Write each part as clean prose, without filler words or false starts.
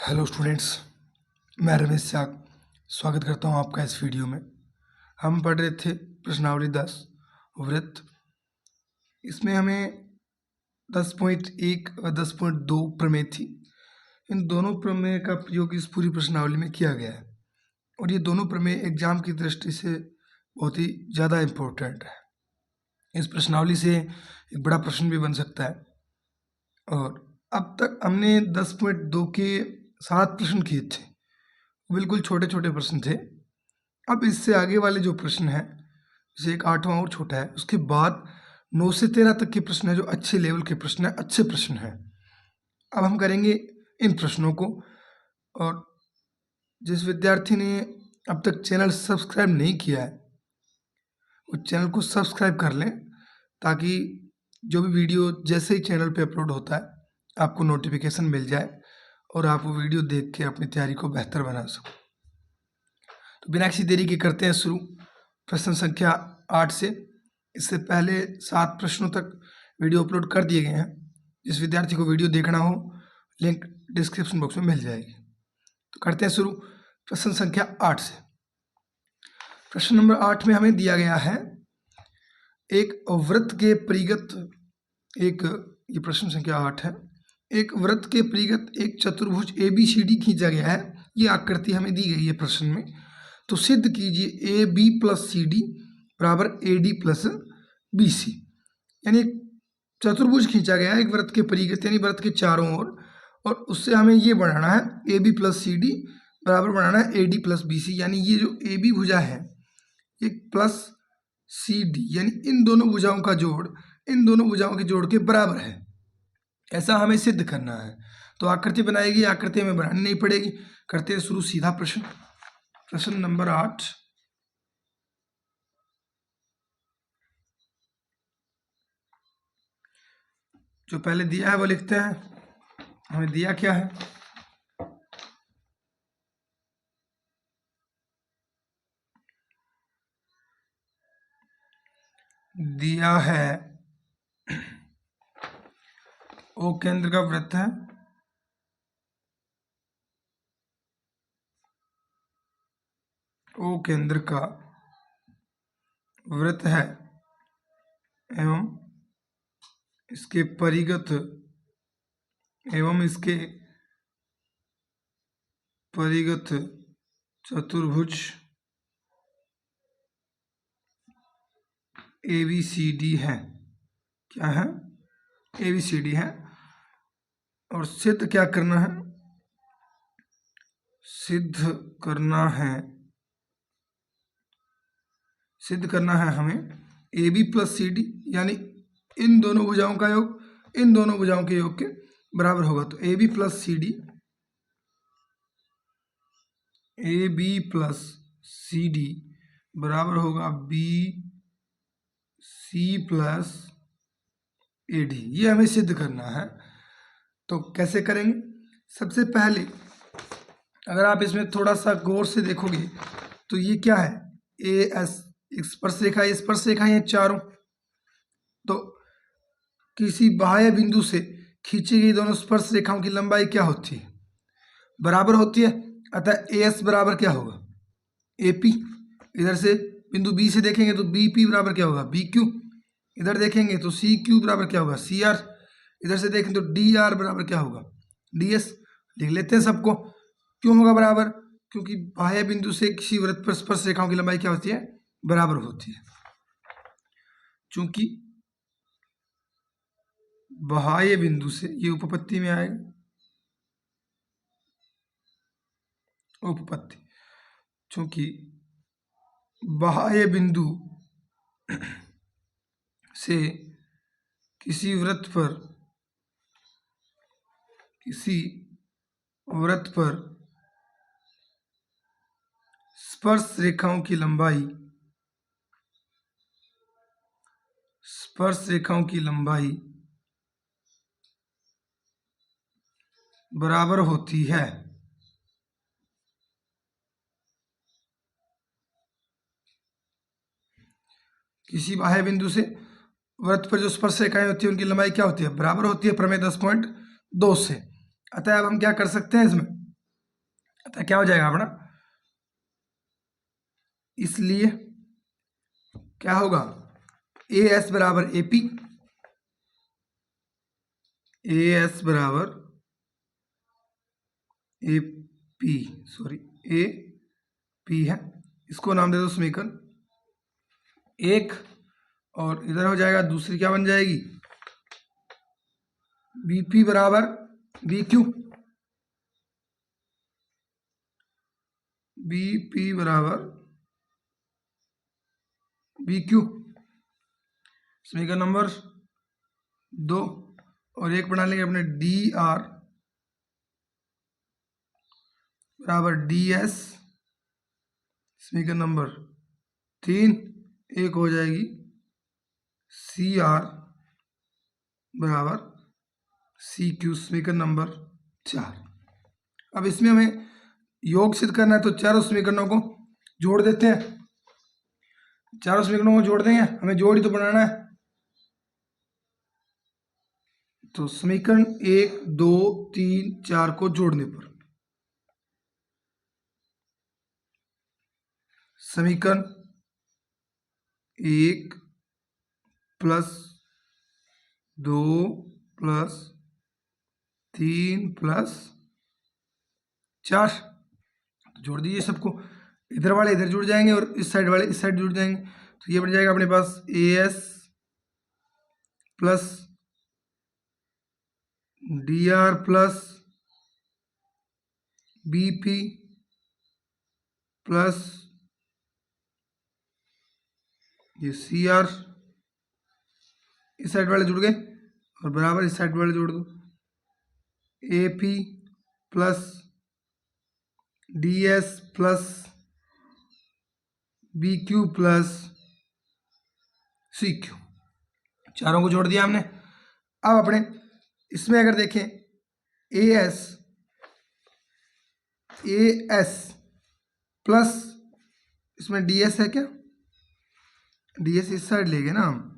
Hello students, मैं रमेश चाक स्वागत करता हूं आपका इस वीडियो में। हम पढ़ रहे थे प्रश्नावली 10 वृत्त। इसमें हमें 10.1 और 10.2 प्रमेय थी। इन दोनों प्रमेय का प्रयोग इस पूरी प्रश्नावली में किया गया है और ये दोनों प्रमेय एग्जाम की दृष्टि से बहुत ही ज़्यादा इम्पोर्टेंट है। इस प्रश्नावली से एक बड़ा प्रश्न भी बन सकता है। और अब तक हमने 10.2 के 7 प्रश्न किए थे, बिल्कुल छोटे छोटे प्रश्न थे। अब इससे आगे वाले जो प्रश्न हैं, जैसे एक 8वां और छोटा है, उसके बाद 9 से 13 तक के प्रश्न है जो अच्छे लेवल के प्रश्न है, अच्छे प्रश्न हैं। अब हम करेंगे इन प्रश्नों को। और जिस विद्यार्थी ने अब तक चैनल सब्सक्राइब नहीं किया है वो चैनल को सब्सक्राइब कर लें, ताकि जो भी वीडियो जैसे ही चैनल पे अपलोड होता है आपको नोटिफिकेशन मिल जाए और आप वो वीडियो देख के अपनी तैयारी को बेहतर बना सको। तो बिना किसी देरी के करते हैं शुरू प्रश्न संख्या 8 से। इससे पहले 7 प्रश्नों तक वीडियो अपलोड कर दिए गए हैं। जिस विद्यार्थी को वीडियो देखना हो लिंक डिस्क्रिप्शन बॉक्स में मिल जाएगी। तो करते हैं शुरू प्रश्न संख्या 8 से। प्रश्न नंबर 8 में हमें दिया गया है एक वृत्त के परिगत ये प्रश्न संख्या 8 है। एक वृत्त के परिगत एक चतुर्भुज ABCD खींचा गया है। ये आकृति हमें दी गई है प्रश्न में। तो सिद्ध कीजिए AB + CD बराबर AD + BC। यानी एक चतुर्भुज खींचा गया है एक वृत्त के परिगत, यानी वृत्त के चारों ओर, और उससे हमें ये बनाना है AB + CD बराबर बनाना है AD + BC। यानी ये जो AB भुजा है ये प्लस CD, यानी इन दोनों भुजाओं का जोड़ इन दोनों भुजाओं के जोड़ के बराबर है, ऐसा हमें सिद्ध करना है। तो आकृति बनाएगी, आकृति हमें बनानी नहीं पड़ेगी। करते हैं शुरू सीधा प्रश्न नंबर 8। जो पहले दिया है वो लिखते हैं। हमें दिया क्या है? दिया है O केंद्र का वृत्त है, O केंद्र का वृत्त है एवं इसके परिगत चतुर्भुज ABCD है। क्या है? ABCD है। और सिद्ध क्या करना है? सिद्ध करना है हमें AB + CD, यानी इन दोनों भुजाओं का योग इन दोनों भुजाओं के योग के बराबर होगा। तो AB + CD बराबर होगा BC + AD। ये हमें सिद्ध करना है। तो कैसे करेंगे? सबसे पहले अगर आप इसमें थोड़ा सा गौर से देखोगे तो ये क्या है? AS स्पर्शरेखा, ये स्पर्शरेखा है चारों। तो किसी बाह्य बिंदु से खींची गई दोनों स्पर्श रेखाओं की लंबाई क्या होती है? बराबर होती है। अतः AS बराबर क्या होगा? AP। इधर से बिंदु B से देखेंगे तो BP बराबर क्या होगा? BQ। इधर देखेंगे तो CQ बराबर क्या होगा? CR। इधर से देखें तो DR बराबर क्या होगा? DS। लिख लेते हैं सबको। क्यों होगा बराबर? क्योंकि बाह्य बिंदु से किसी वृत्त पर स्पर्श रेखाओं की लंबाई क्या होती है? बराबर होती है। चूंकि बाह्य बिंदु से, ये उपपत्ति में आएगा, उपपत्ति, चूंकि बाह्य बिंदु से किसी वृत्त पर स्पर्श रेखाओं की लंबाई बराबर होती है। किसी बाह्य बिंदु से वृत्त पर जो स्पर्श रेखाएं होती है उनकी लंबाई क्या होती है? बराबर होती है प्रमेय 10.2 से। अतः अब हम क्या कर सकते हैं इसमें? अतः क्या हो जाएगा अपना, इसलिए क्या होगा, ए एस बराबर ए पी, ए एस बराबर A P, sorry A P है, इसको नाम दे दो समीकरण एक, और इधर हो जाएगा दूसरी क्या बन जाएगी, बी पी बराबर बी क्यू, बी पी बराबर बी क्यू, समीकरण नंबर 2, और एक बना लेंगे अपने डी आर बराबर डी एस, समीकरण नंबर 3, एक हो जाएगी सी आर बराबर सी क्यू, समीकरण नंबर 4। अब इसमें हमें योग सिद्ध करना है, तो चारों समीकरणों को जोड़ देते हैं, चारों समीकरणों को जोड़ देंगे, हमें जोड़ ही तो बनाना है। तो समीकरण 1, 2, 3, 4 को जोड़ने पर समीकरण 1 प्लस 2 प्लस 3 प्लस 4, तो जोड़ दीजिए सबको, इधर वाले इधर जुड़ जाएंगे और इस साइड वाले इस साइड जुड़ जाएंगे, तो ये बन जाएगा अपने पास A S plus D R plus B P plus ये सी आर, इस साइड वाले जुड़ गए और बराबर इस साइड वाले जोड़ दो, A P plus D S plus B Q plus C Q, चारों को जोड़ दिया हमने। अब अपने इसमें अगर देखें ए एस प्लस इसमें डी एस है क्या, डी एस इस साइड ले गए ना हम,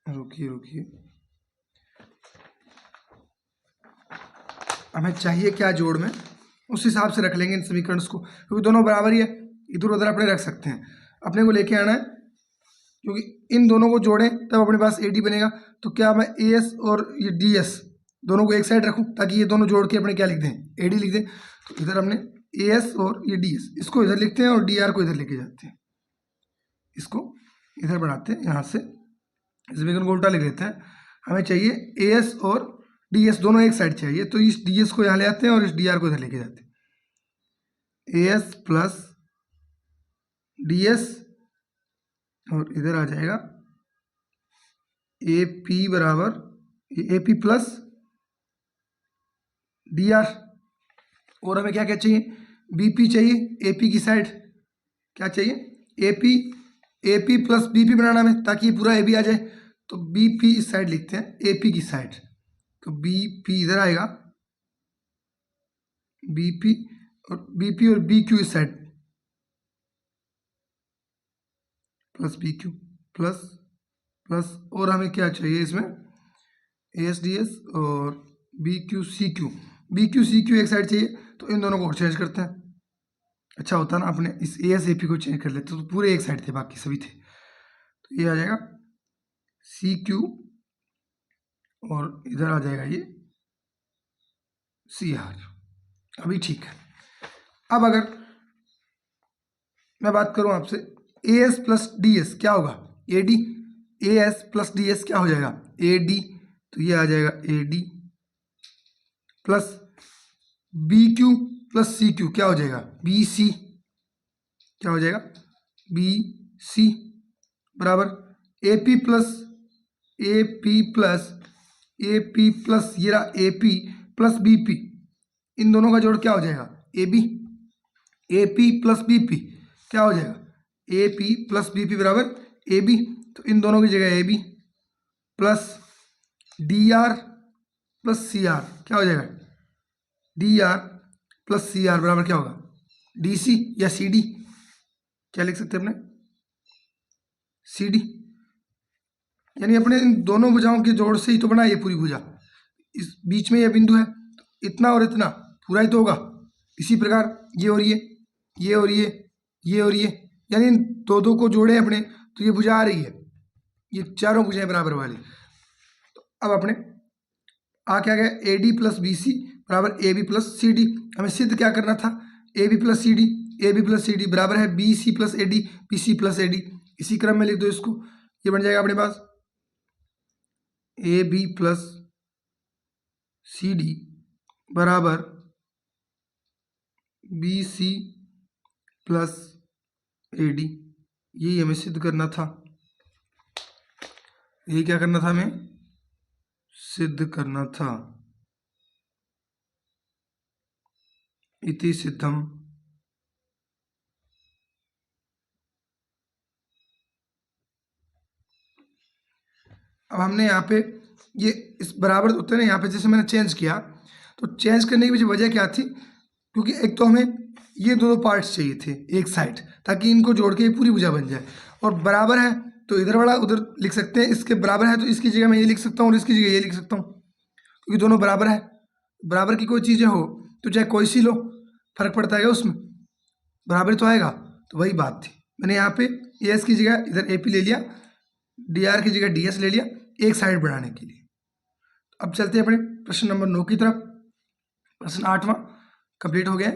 रुकिए हमें चाहिए क्या जोड़ में, उस हिसाब से रख लेंगे इन समीकरण को, क्योंकि दोनों बराबर ही है, इधर उधर अपने रख सकते हैं, अपने को लेके आना है, क्योंकि इन दोनों को जोड़ें तब अपने पास ए डी बनेगा। तो क्या मैं ए एस और ये डी एस दोनों को एक साइड रखूं, ताकि ये दोनों जोड़ के अपने क्या लिख दें, ए डी लिख दें। तो इधर हमने ए एस और ये डी एस, इसको इधर लिखते हैं और डी आर को इधर लेके जाते हैं, इसको इधर बढ़ाते हैं, यहाँ से समीकरण को उल्टा लिख लेते हैं। हमें चाहिए ए एस और डी एस दोनों एक साइड चाहिए, तो इस डी एस को यहाँ ले आते हैं और इस डी आर को इधर लेके जाते हैं, ए एस प्लस डी एस और इधर आ जाएगा ए पी बराबर A P plus D are, और हमें क्या क्या चाहिए, बी पी चाहिए, ए पी की साइड क्या चाहिए, A P plus B P बनाना हमें, ताकि ये पूरा ए बी आ जाए। तो बी पी इस साइड लिखते हैं, ए पी की साइड, तो बी पी इधर आएगा, बी पी और बी क्यू इस side, plus B Q plus plus, और हमें क्या चाहिए इसमें, ए एस डी एस और B Q C Q, B Q C Q एक साइड चाहिए, तो इन दोनों को चेंज करते हैं। अच्छा होता ना अपने इस ए एस ए पी को चेंज कर लेते, तो पूरे एक साइड थे, बाकी सभी थे। तो ये आ जाएगा सी क्यू और इधर आ जाएगा ये सी आर, अभी ठीक है। अब अगर मैं बात करूं आपसे, A S plus D S क्या होगा, A D, A S plus D S क्या हो जाएगा, ए डी, तो ये आ जाएगा A D plus B Q plus C Q क्या हो जाएगा, बी सी, क्या हो जाएगा, बी सी बराबर A P plus A P plus A P plus ये रहा A P plus B P, इन दोनों का जोड़ क्या हो जाएगा, A B, A P plus B P क्या हो जाएगा, A P plus B P बराबर ए बी, तो इन दोनों की जगह A B plus D R plus C R क्या हो जाएगा, D R plus C R बराबर क्या होगा, डी सी या सी डी, क्या लिख सकते हैं अपने, सी डी, यानी अपने इन दोनों भुजाओं के जोड़ से ही तो बना ये पूरी भुजा, इस बीच में ये बिंदु है, तो इतना और इतना पूरा ही तो होगा। इसी प्रकार ये और ये और ये और ये, यानी इन दो को जोड़े अपने तो ये भुजा आ रही है, ये चारों भुजाएं बराबर वाली। तो अब अपने क्या गया, A D plus B C बराबर A B plus C D. हमें सिद्ध क्या करना था, A B plus C D, A B plus C D बराबर है B C plus A D, B C plus A D. इसी क्रम में लिख दो इसको, ये बन जाएगा अपने पास A B plus C D बराबर B C plus A D. यही हमें सिद्ध करना था, यही क्या करना था, हमें सिद्ध करना था। इति सिद्धम। अब हमने यहाँ पे ये इस बराबर होते हैं ना, यहाँ पे जैसे मैंने चेंज किया, तो चेंज करने की पीछे वजह क्या थी, क्योंकि एक तो हमें ये दोनों पार्ट्स चाहिए थे एक साइड, ताकि इनको जोड़ के पूरी भुजा बन जाए। और बराबर है तो इधर वाला उधर लिख सकते हैं, इसके बराबर है तो इसकी जगह मैं ये लिख सकता हूँ और इसकी जगह ये लिख सकता हूँ, क्योंकि दोनों बराबर है। बराबर की कोई चीज़ें हो तो चाहे कोई सी लो, फर्क पड़ता है उसमें, बराबर तो आएगा। तो वही बात थी, मैंने यहाँ पे एस की जगह इधर ए पी ले लिया, डी आर की जगह डी एस ले लिया, एक साइड बढ़ाने के लिए। अब चलते हैं अपने प्रश्न नंबर 9 की तरफ। प्रश्न 8वां कंप्लीट हो गया,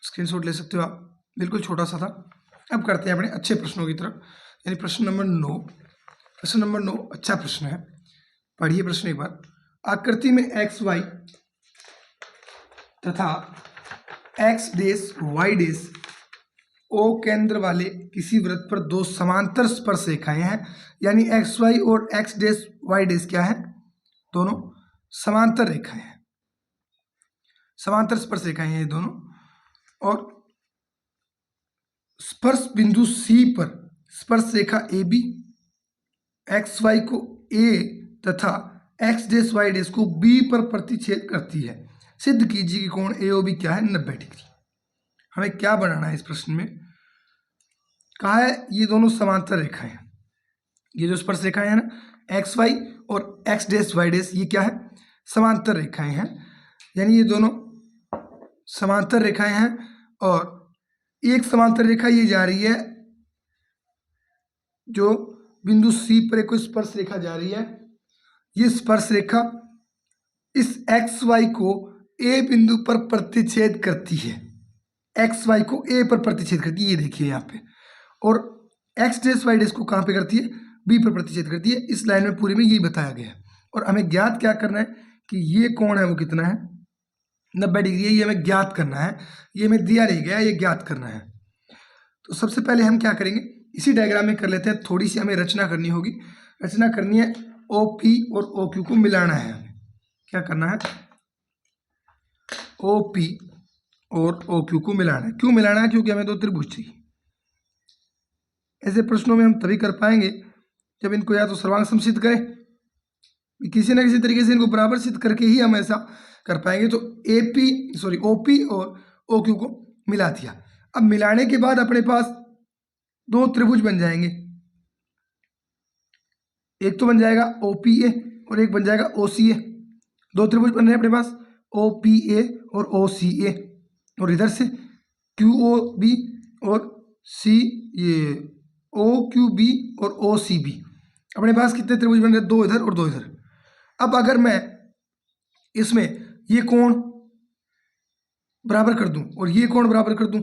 स्क्रीनशॉट ले सकते हो आप, बिल्कुल छोटा सा था। अब करते हैं अपने अच्छे प्रश्नों की तरफ, यानी प्रश्न नंबर 9। प्रश्न नंबर 9 अच्छा प्रश्न है, पढ़िए प्रश्न एक बार। आकृति में एक्स वाई तथा एक्स डेस वाई डेस ओ केंद्र वाले किसी वृत्त पर दो समांतर स्पर्श रेखाएं हैं, यानी एक्स वाई और एक्स डेस वाई डेस क्या है, दोनों समांतर रेखाएं हैं, समांतर स्पर्श रेखाएं हैं ये दोनों। और स्पर्श बिंदु सी पर स्पर्श रेखा ए बी एक्स वाई को ए तथा एक्स डेस वाई डेस को बी पर प्रतिच्छेद करती है। सिद्ध कीजिए कि कोण ए ओ बी क्या है, 90 डिग्री। हमें क्या बनाना है इस प्रश्न में, कहा है ये दोनों समांतर रेखाएं हैं, ये जो स्पर्श रेखाएं हैं ना एक्स वाई और एक्स डेस वाई डेस, ये क्या है, समांतर रेखाएं हैं, यानी ये दोनों समांतर रेखाएं हैं। और एक समांतर रेखा ये जा रही है, जो बिंदु सी पर एक स्पर्श रेखा जा रही है, ये स्पर्श रेखा इस एक्स वाई को ए बिंदु पर प्रतिच्छेद करती है, एक्स वाई को ए पर प्रतिच्छेद करती है, ये देखिए यहाँ पे। और एक्स डेस वाई डेस को कहाँ पे करती है, बी पर प्रतिच्छेद करती है। इस लाइन में पूरी में यही बताया गया है। और हमें ज्ञात क्या करना है कि ये कोण है वो कितना है, 90 डिग्री है, ये हमें ज्ञात करना है, ये हमें दिया नहीं गया, ये ज्ञात करना है। तो सबसे पहले हम क्या करेंगे, इसी डायग्राम में कर लेते हैं, थोड़ी सी हमें रचना करनी होगी। रचना करनी है, ओ पी और ओ क्यू को मिलाना है, हमें क्या करना है, ओ पी और ओ क्यू को मिलाना है। क्यों मिलाना है, क्योंकि हमें दो त्रिभुज चाहिए। ऐसे प्रश्नों में हम तभी कर पाएंगे जब इनको या तो सर्वांग सम सिद्ध करें, किसी ना किसी तरीके से इनको बराबर सिद्ध करके ही हम ऐसा कर पाएंगे। तो ओ पी और ओ क्यू को मिला दिया। अब मिलाने के बाद अपने पास दो त्रिभुज बन जाएंगे, एक तो बन जाएगा ओ पी ए और एक बन जाएगा ओ सी ए। दो त्रिभुज बन रहे हैं अपने पास, ओ पी ए और ओ सी ए। और इधर से क्यू ओ बी और सी ये ओ क्यू बी और ओ सी बी। अपने पास कितने त्रिभुज बन रहे हैं, दो इधर और दो इधर। अब अगर मैं इसमें ये कोण बराबर कर दूं और ये कोण बराबर कर दूं,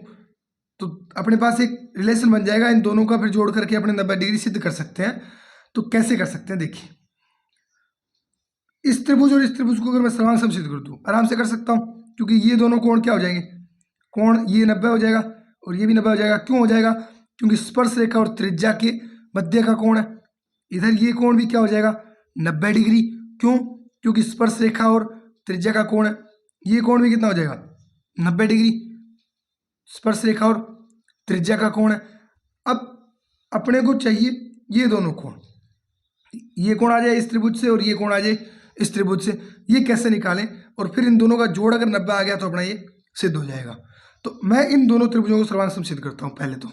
तो अपने पास एक रिलेशन बन जाएगा इन दोनों का, फिर जोड़ करके अपने 90 डिग्री सिद्ध कर सकते हैं। तो कैसे कर सकते हैं, देखिए, इस त्रिभुज और इस त्रिभुज को अगर मैं सर्वांग सम सिद्ध कर दूं, आराम से कर सकता हूं, क्योंकि ये दोनों कोण क्या हो जाएंगे, कोण ये 90 हो जाएगा और ये भी 90 हो जाएगा। क्यों हो जाएगा, क्योंकि स्पर्श रेखा और त्रिज्या के मध्य का कोण है। इधर ये कोण भी क्या हो जाएगा, 90 डिग्री। क्यों, क्योंकि स्पर्श रेखा और त्रिज्या का कोण है। ये कोण भी कितना हो जाएगा, 90 डिग्री, स्पर्श रेखा और त्रिज्या का कोण है। अब अपने को चाहिए ये दोनों कोण, ये कोण आ जाए इस त्रिभुज से और ये कोण आ जाए इस त्रिभुज से। ये कैसे निकालें, और फिर इन दोनों का जोड़ अगर 90 आ गया तो अपना ये सिद्ध हो जाएगा। तो मैं इन दोनों त्रिभुजों को सर्वांग सम सिद्ध करता हूँ पहले तो,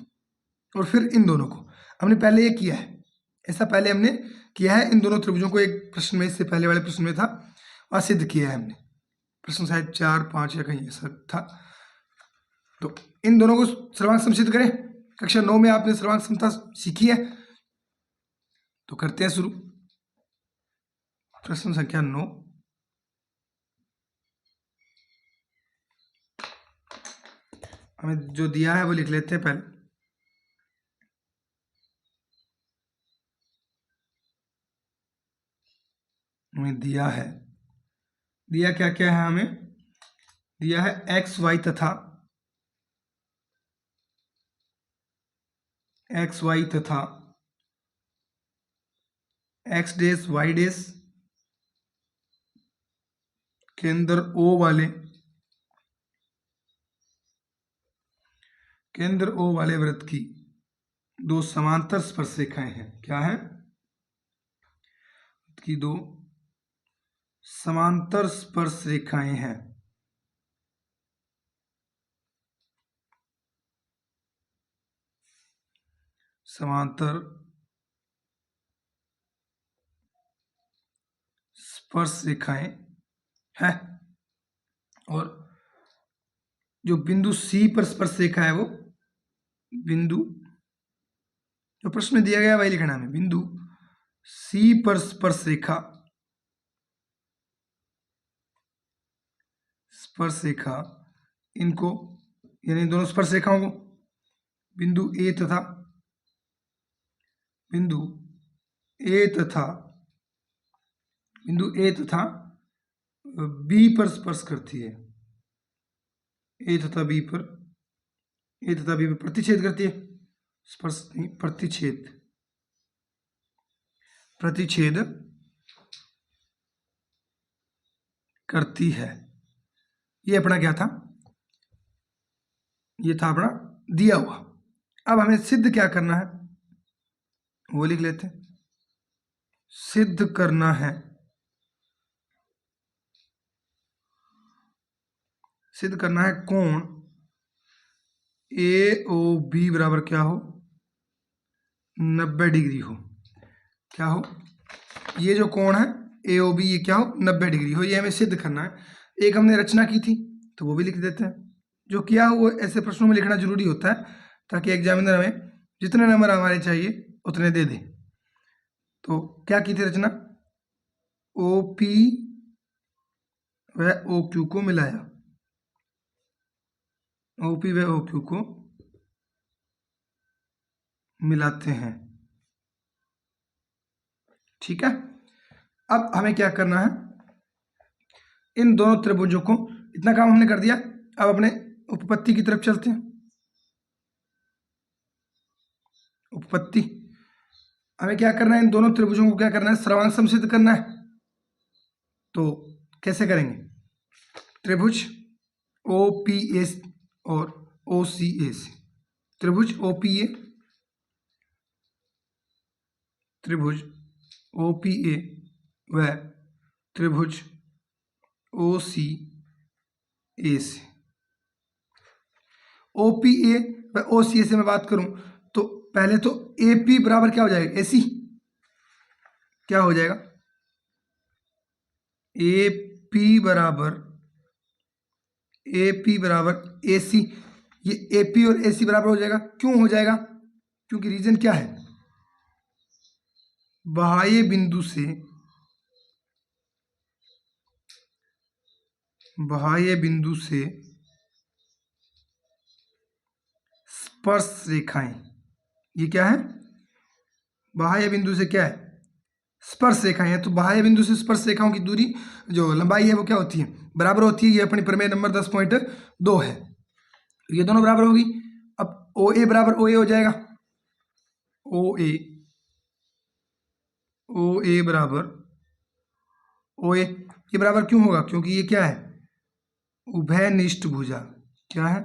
और फिर इन दोनों को। हमने पहले ये किया है, ऐसा पहले हमने किया है इन दोनों त्रिभुजों को। एक प्रश्न में, इससे पहले वाले प्रश्न में था, असिद्ध किया है हमने। प्रश्न शायद 4, 5 या कहीं ऐसा था। तो इन दोनों को सर्वांक सम सिद्ध करें। कक्षा 9 में आपने सर्वांक समता सीखी है, तो करते हैं शुरू। प्रश्न संख्या 9। हमें जो दिया है वो लिख लेते हैं पहले। हमें दिया क्या क्या है? हमें दिया है एक्स वाई तथा एक्स डैश वाई डैश केंद्र ओ वाले वृत्त की दो समांतर स्पर्शरेखाएं हैं। क्या है? की दो समांतर स्पर्शरेखाएं हैं। समांतर स्पर्शरेखाएं है, और जो बिंदु सी पर स्पर्शरेखा है वो बिंदु, जो प्रश्न में दिया गया वही लिखना है। बिंदु सी पर स्पर्शरेखा इनको, यानी दोनों स्पर्शरेखाओं को बिंदु ए तथा बी पर स्पर्श करती है। ए तथा बी पर प्रतिच्छेद करती है। स्पर्श नहीं, प्रतिच्छेद करती है। ये अपना क्या था? ये था अपना दिया हुआ। अब हमें सिद्ध क्या करना है वो लिख लेते हैं। सिद्ध करना है कोण ए ओ बी बराबर क्या हो? 90 डिग्री हो। क्या हो? ये जो कोण है ए ओ बी, ये क्या हो? 90 डिग्री हो। ये हमें सिद्ध करना है। एक हमने रचना की थी तो वो भी लिख देते हैं। जो किया हो वो ऐसे प्रश्नों में लिखना जरूरी होता है, ताकि एग्जामिनर हमें जितने नंबर हमारे चाहिए उतने दे दे। तो क्या की थी रचना? ओ पी व ओ क्यू को मिलाया। ओ पी व ओ क्यू को मिलाते हैं। ठीक है। अब हमें क्या करना है? इन दोनों त्रिभुजों को, इतना काम हमने कर दिया। अब अपने उपपत्ति की तरफ चलते हैं। उपपत्ति हमें क्या करना है? इन दोनों त्रिभुजों को क्या करना है? सर्वांग समसिद्ध करना है। तो कैसे करेंगे? त्रिभुज ओ पी ए और ओ सी ए से, त्रिभुज ओ पी ए व त्रिभुज ओ सी ए से। ओ पी ए व ओ सी ए से मैं बात करूं तो पहले तो ए पी बराबर क्या हो जाएगा? ए सी। क्या हो जाएगा? ए पी बराबर ए सी। ये ए पी और ए सी बराबर हो जाएगा। क्यों हो जाएगा? क्योंकि रीजन क्या है? बाह्य बिंदु से स्पर्श रेखाएं। ये क्या है? बाह्य बिंदु से क्या है? स्पर्श रेखाएं हैं। तो बाह्य बिंदु से स्पर्श रेखाओं की दूरी, जो लंबाई है वो क्या होती है? बराबर होती है। ये अपनी प्रमेय नंबर 10.2 है। ये दोनों बराबर होगी। अब ओ ए बराबर ओ ए हो जाएगा। ओ ए बराबर ओ ए। ये बराबर क्यों होगा? क्योंकि ये क्या है? उभयनिष्ठ भुजा। क्या है?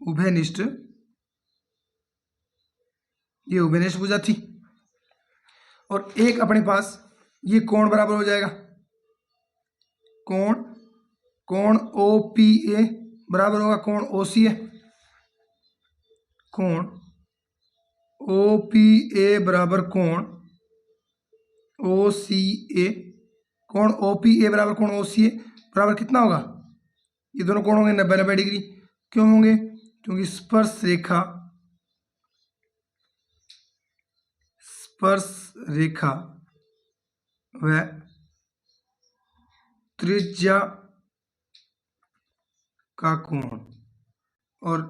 उभयनिष्ठ। ये उभयनिष्ठ भुजा थी। और एक अपने पास ये कोण बराबर हो जाएगा। कोण ओ पी ए बराबर होगा कोण ओ सी ए। कोण ओ पी ए बराबर कोण ओ सी ए। कोण ओ पी ए बराबर कोण ओ सी ए बराबर कितना होगा, ये दोनों कोण होंगे 90-90 डिग्री। क्यों होंगे, क्योंकि स्पर्श रेखा व त्रिज्या का कोण, और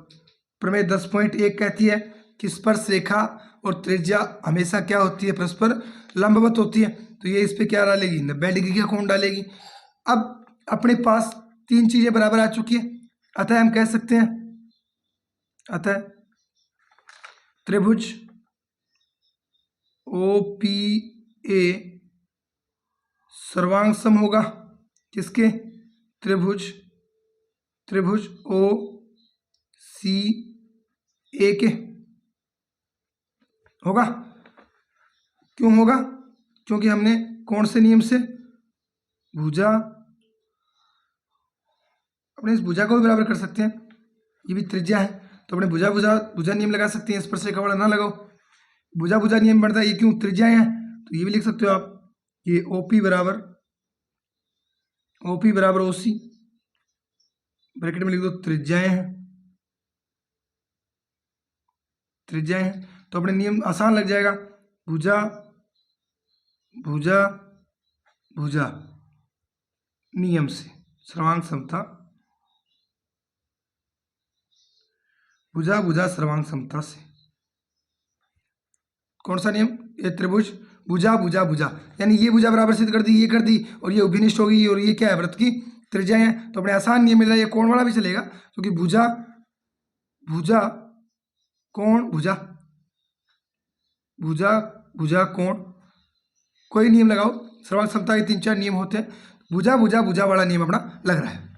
प्रमेय 10.1 कहती है कि स्पर्श रेखा और त्रिज्या हमेशा क्या होती है, परस्पर लंबवत होती है। तो ये इस पे क्या डालेगी, 90 डिग्री का कोण डालेगी। अब अपने पास तीन चीजें बराबर आ चुकी है, अतः हम कह सकते हैं, अतः त्रिभुज ओ पी ए सर्वांग सम होगा किसके, त्रिभुज ओ सी ए के होगा। क्यों होगा, क्योंकि हमने कौन से नियम से, भुजा, अपने इस भुजा को भी बराबर कर सकते हैं, ये भी त्रिज्या है तो अपने भुजा नियम लगा सकते हैं, स्पर्श रेखा वाला ना लगाओ, भुजा नियम बनता है, ये क्यों, त्रिज्या है, तो ये भी लिख सकते हो आप, ये ओपी बराबर ओसी, ब्रैकेट में लिख दो त्रिज्याएं हैं, तो अपने नियम आसान लग जाएगा, भुजा नियम से सर्वांग समता, भुजा सर्वांग समता से, कौन सा नियम, ये त्रिभुज भुजा यानी ये भुजा बराबर सिद्ध कर दी, ये कर दी, और ये उभिनिष्ठ होगी, और ये क्या है, वृत्त की त्रिज्या है। तो अपने आसान नियम मिल रहा है, ये कोण वाला भी चलेगा क्योंकि भुजा कोण, भुजा कोण, कोई नियम लगाओ, सर्वांग समता के 3-4 नियम होते हैं, भुजा वाला नियम अपना लग रहा है।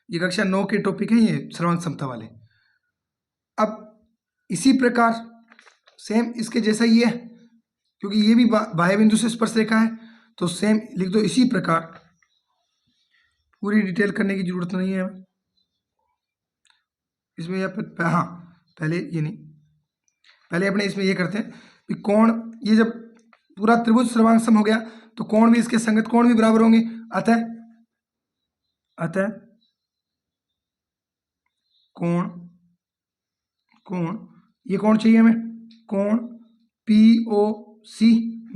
ये कक्षा 9 के टॉपिक हैं ये सर्वांग समता वाले। अब इसी प्रकार सेम इसके जैसा ही है, क्योंकि ये भी बाह्य बिंदु से स्पर्श रेखा है, तो सेम लिख दो इसी प्रकार, पूरी डिटेल करने की जरूरत नहीं है इसमें, या हाँ पहले ये नहीं, पहले अपने इसमें ये करते हैं कि कोण, ये जब पूरा त्रिभुज सर्वांग सम हो गया तो कोण भी, इसके संगत कोण भी बराबर होंगे, अतः कोण ये कोण चाहिए हमें, कोण POC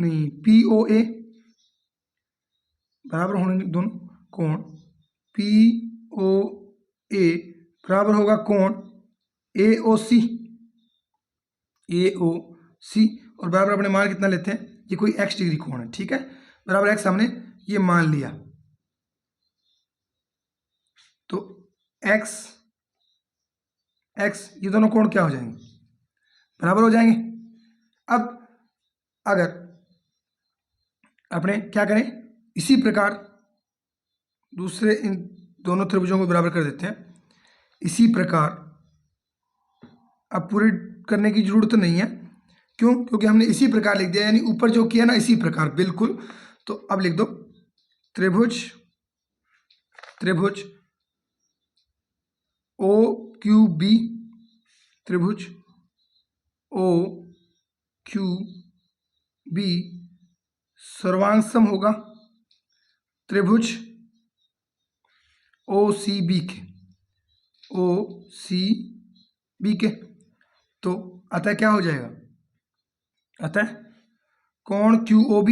नहीं POA बराबर होंगे दोनों, कोण POA बराबर होगा कोण AOC, और बराबर अपने मान कितना लेते हैं, ये कोई x डिग्री कोण है, ठीक है, बराबर x हमने ये मान लिया, तो x ये दोनों कोण क्या हो जाएंगे, बराबर हो जाएंगे। अब अगर अपने क्या करें, इसी प्रकार दूसरे इन दोनों त्रिभुजों को बराबर कर देते हैं, इसी प्रकार, अब पूरे करने की जरूरत नहीं है, क्यों, क्योंकि हमने इसी प्रकार लिख दिया, यानी ऊपर जो किया ना इसी प्रकार बिल्कुल। तो अब लिख दो त्रिभुज OQB, त्रिभुज OQB सर्वांग सम होगा त्रिभुज OCB के, तो अतः क्या हो जाएगा, अतः कोण QOB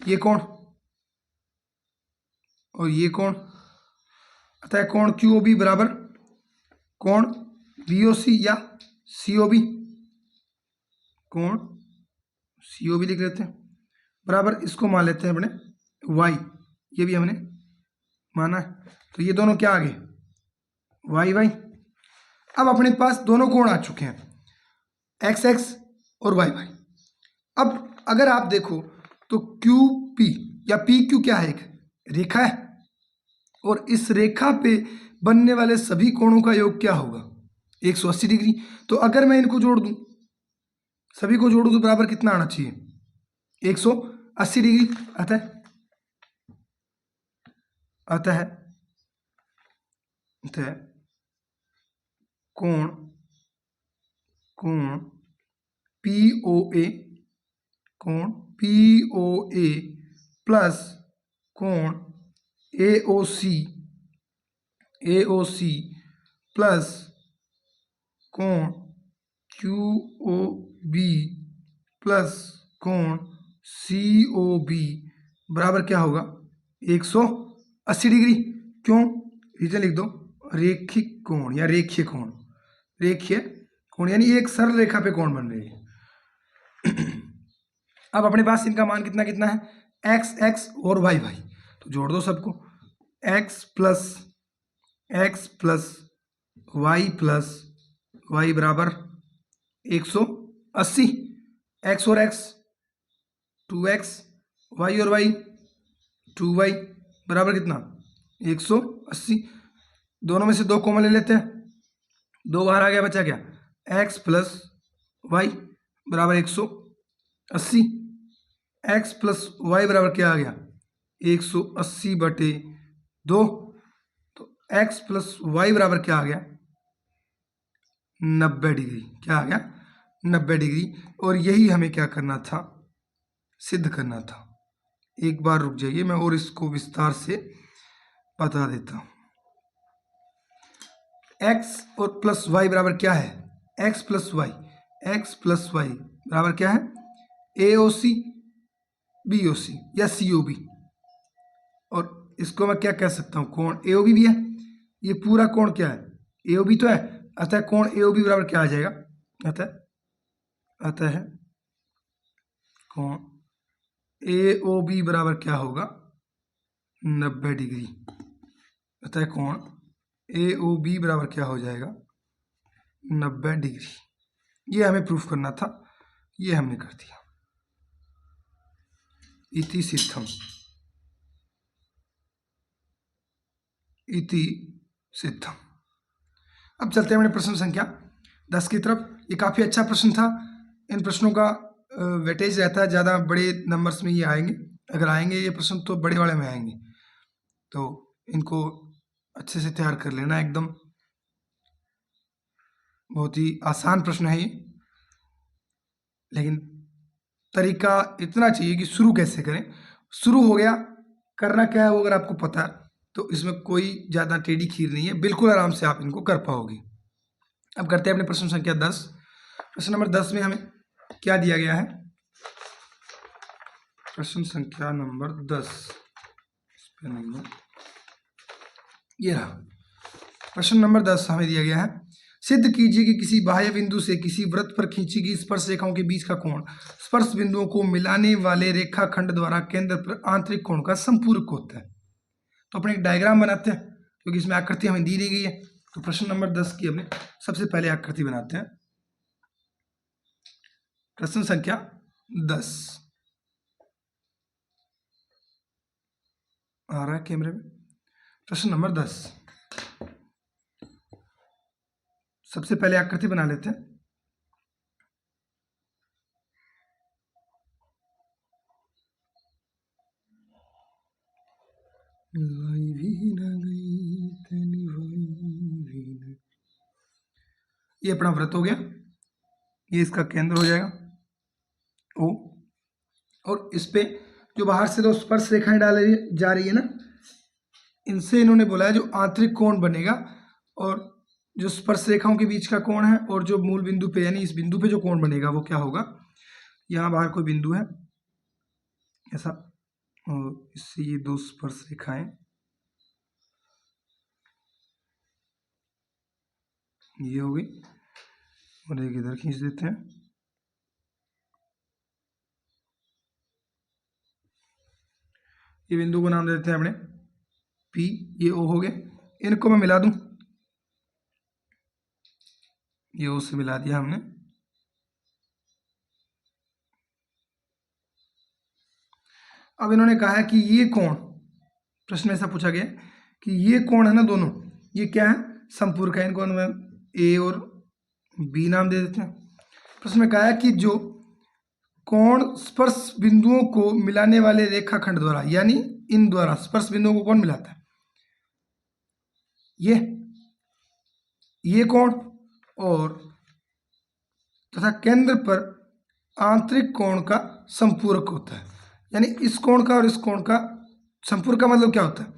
ये कोण और ये कोण, अतः कोण QOB बराबर कोण BOC या COB, कोण COB लिख लेते हैं, बराबर इसको मान लेते हैं अपने y, ये भी हमने माना है, तो ये दोनों क्या आ गए, y। अब अपने पास दोनों कोण आ चुके हैं, x और y। अब अगर आप देखो तो QP या PQ क्या है, एक रेखा है, और इस रेखा पे बनने वाले सभी कोणों का योग क्या होगा, 180 डिग्री। तो अगर मैं इनको जोड़ दूं, सभी को जोड़ूं, तो बराबर कितना आना चाहिए, 180 डिग्री। अतः कोण POA कोण POA प्लस कोण AOC प्लस कोण QOB प्लस कोण COB बराबर क्या होगा 180 डिग्री। क्यों? रीजन लिख दो, रेखिक कोण या रेखीय कोण, रेखीय कोण यानी एक सरल रेखा पे कोण बन रही है। अब अपने पास इनका मान कितना कितना है, x और y, तो जोड़ दो सबको, x प्लस y बराबर 180, x और x 2x, y और y 2y बराबर कितना 180। दोनों में से 2 कॉमन ले लेते हैं, 2 बाहर आ गया, बचा क्या x प्लस y बराबर 180, x प्लस वाई बराबर क्या आ गया 180/2, तो x प्लस वाई बराबर क्या आ गया 90 डिग्री। क्या आ गया 90 डिग्री। और यही हमें क्या करना था, सिद्ध करना था। एक बार रुक जाइए, मैं और इसको विस्तार से बता देता हूं। x और प्लस वाई बराबर क्या है, x प्लस वाई बराबर क्या है AOC BOC या COB। और इसको मैं क्या कह सकता हूं, कोण AOB भी है, ये पूरा कोण क्या है AOB तो है, अतः कोण AOB बराबर क्या आ जाएगा, अतः कोण AOB बराबर क्या होगा 90 डिग्री। अतः कोण AOB बराबर क्या हो जाएगा 90 डिग्री। ये हमें प्रूफ करना था, ये हमने कर दिया। इति सिद्धम, इति सिद्धम। अब चलते हैं अपने प्रश्न संख्या 10 की तरफ। ये काफ़ी अच्छा प्रश्न था। इन प्रश्नों का वेटेज रहता है, ज़्यादा बड़े नंबर्स में ये आएंगे। अगर आएंगे ये प्रश्न तो बड़े वाले में आएंगे, तो इनको अच्छे से तैयार कर लेना। एकदम बहुत ही आसान प्रश्न है ये, लेकिन तरीका इतना चाहिए कि शुरू कैसे करें। शुरू हो गया, करना क्या है वो अगर आपको पता है तो इसमें कोई ज़्यादा टेढ़ी खीर नहीं है, बिल्कुल आराम से आप इनको कर पाओगे। अब करते हैं अपने प्रश्न संख्या 10। प्रश्न नंबर 10 में हमें क्या दिया गया है, प्रश्न संख्या नंबर 10 ये रहा। प्रश्न नंबर 10 हमें दिया गया है, सिद्ध कीजिए कि किसी बाह्य बिंदु से किसी वृत्त पर खींची गई स्पर्श रेखाओं के बीच का कोण स्पर्श बिंदुओं को मिलाने वाले रेखाखंड द्वारा केंद्र पर आंतरिक कोण का संपूरक होता है। तो अपने एक डायग्राम बनाते हैं, क्योंकि इसमें आकृति हमें दी गई है। तो प्रश्न नंबर 10 की हमने सबसे पहले आकृति बनाते हैं। प्रश्न संख्या 10 आ रहा है कैमरे में। प्रश्न नंबर 10, सबसे पहले आकृति बना लेते हैं। ये अपना वृत्त हो गया, ये इसका केंद्र हो जाएगा O, और इस पे जो बाहर से दो स्पर्श रेखाएं डाली जा रही है ना, इनसे इन्होंने बोला है जो आंतरिक कोण बनेगा, और जो स्पर्श रेखाओं के बीच का कोण है और जो मूल बिंदु पे यानी इस बिंदु पे जो कोण बनेगा वो क्या होगा, यहाँ बाहर कोई बिंदु है ऐसा, और इससे ये दो स्पर्श रेखाएं ये हो गई, और एक इधर खींच देते हैं। ये बिंदु को नाम दे देते हैं अपने P, ये O हो गए। इनको मैं मिला दूं, ये O से मिला दिया हमने। अब इन्होंने कहा है कि ये कोण, प्रश्न में ऐसा पूछा गया कि ये कोण है ना दोनों, ये क्या है संपूरक है। इनको मैं A और B नाम दे देते हैं। प्रश्न में कहा है कि जो कोण स्पर्श बिंदुओं को मिलाने वाले रेखाखंड द्वारा, यानी इन द्वारा स्पर्श बिंदुओं को कौन मिलाता है, ये कोण, और तथा केंद्र पर आंतरिक कोण का संपूरक होता है। यानी इस कोण का और इस कोण का संपूरक का मतलब क्या होता है,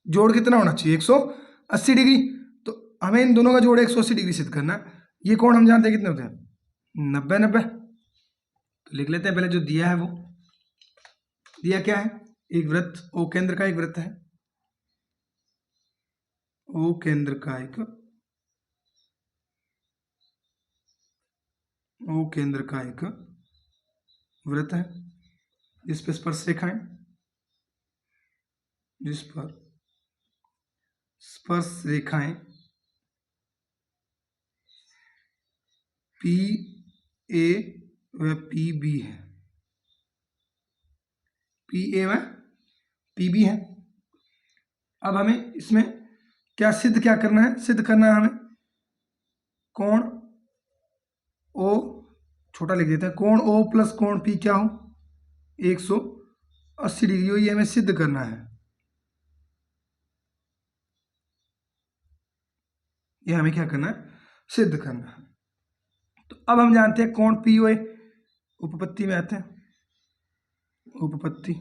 जोड़ कितना होना चाहिए, 180 डिग्री। तो हमें इन दोनों का जोड़ 180 डिग्री सिद्ध करना है। ये कोण हम जानते हैं कितने होते हैं, 90-90। तो लिख लेते हैं पहले जो दिया है वो दिया क्या है, एक वृत्त, ओ केंद्र का एक वृत्त है, ओ केंद्र का एक वृत्त है जिस पर स्पर्श रेखाएं पी ए व पी बी है, पी ए व पी बी है। अब हमें इसमें क्या करना है, सिद्ध करना है हमें कोण ओ, छोटा लिख देते हैं, कोण ओ प्लस कोण पी क्या हो, 180 डिग्री हो, ये हमें सिद्ध करना है। ये हमें क्या करना है, सिद्ध करना है। तो अब हम जानते हैं कोण पी ओ, उपपत्ति में आते हैं, उपपत्ति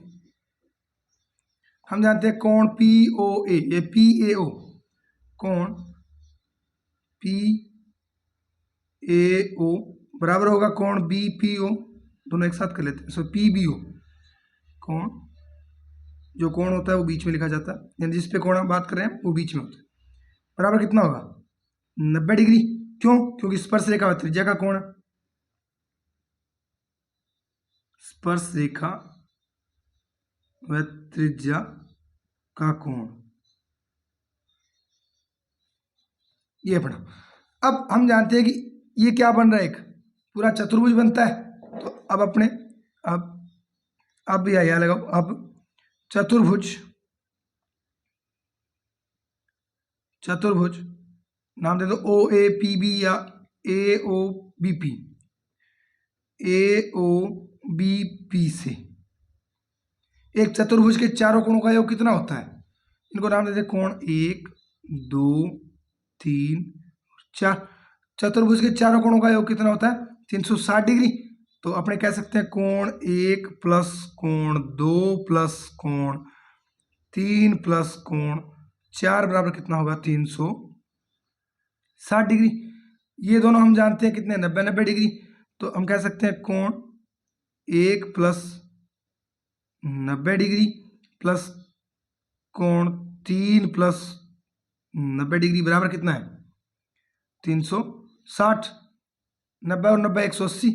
हम जानते हैं कोण पी ओ ए, ये पी ए ओ, कोण पी ए ओ बराबर होगा कोण बी पी ओ, दोनों एक साथ कर लेते हैं। सो पी बी ओ, कोण जो कोण होता है वो बीच में लिखा जाता है, यानी जिस पे कोण हम बात कर रहे हैं वो बीच में होता है, बराबर कितना होगा, 90 डिग्री। क्यों, क्योंकि स्पर्श रेखा व त्रिज्या का कोण, स्पर्श रेखा व त्रिज्या का कोण, ये पढ़ो। अब हम जानते हैं कि ये क्या बन रहा है, एक पूरा चतुर्भुज बनता है। तो अब अपने अब भी आया लगाओ, अब चतुर्भुज नाम दे दो ओ ए पी बी या ए ओ बी पी, ए ओ बी पी से एक चतुर्भुज के चारों कोणों का योग कितना होता है, इनको नाम देते कोण 1 2 3 4। चतुर्भुज के चारों कोणों का योग कितना होता है, 360 डिग्री। तो अपने कह सकते हैं कोण 1 प्लस कोण 2 प्लस कोण 3 प्लस कोण 4 बराबर कितना होगा, 360 डिग्री। ये दोनों हम जानते हैं कितने, 90-90 डिग्री। तो हम कह सकते हैं कोण 1 प्लस 90 डिग्री प्लस कोण 3 प्लस 90 डिग्री बराबर कितना है, 360। 90 और 90 180,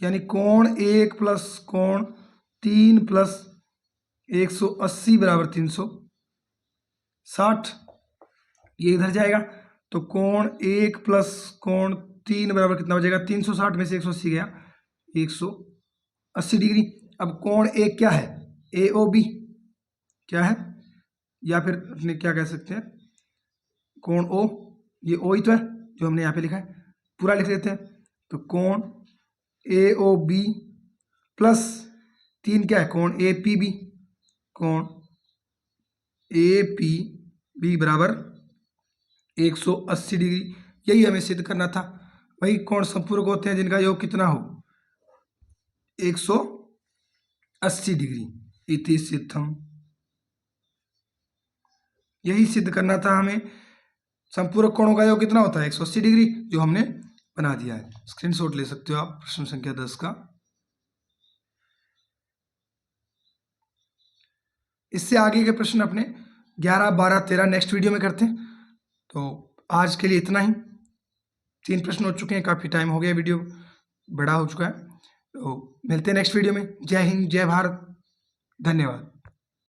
यानी कोण 1 प्लस कोण 3 प्लस 180 बराबर 360। ये इधर जाएगा तो कोण 1 प्लस कोण 3 बराबर कितना हो जाएगा, 360 में से 180 गया, 180 डिग्री। अब कोण 1 क्या है, ए ओ बी क्या है, या फिर अपने क्या कह सकते हैं कोण ओ, ये ओ ही तो है जो हमने यहाँ पे लिखा है, पूरा लिख लेते हैं। तो कोण ए ओ बी प्लस 3 क्या है, कोण ए पी बी, कोण ए पी बी बराबर 180 डिग्री। यही हमें सिद्ध करना था। वही कोण संपूरक होते हैं जिनका योग कितना हो, 180 डिग्री। इति सिद्धम, यही सिद्ध करना था हमें, संपूरक कोणों का योग कितना होता है, 180 डिग्री, जो हमने बना दिया है। स्क्रीनशॉट ले सकते हो आप प्रश्न संख्या 10 का। इससे आगे के प्रश्न अपने 11, 12, 13 नेक्स्ट वीडियो में करते हैं। तो आज के लिए इतना ही, 3 प्रश्न हो चुके हैं, काफ़ी टाइम हो गया, वीडियो बड़ा हो चुका है। तो मिलते हैं नेक्स्ट वीडियो में। जय हिंद, जय भारत, धन्यवाद।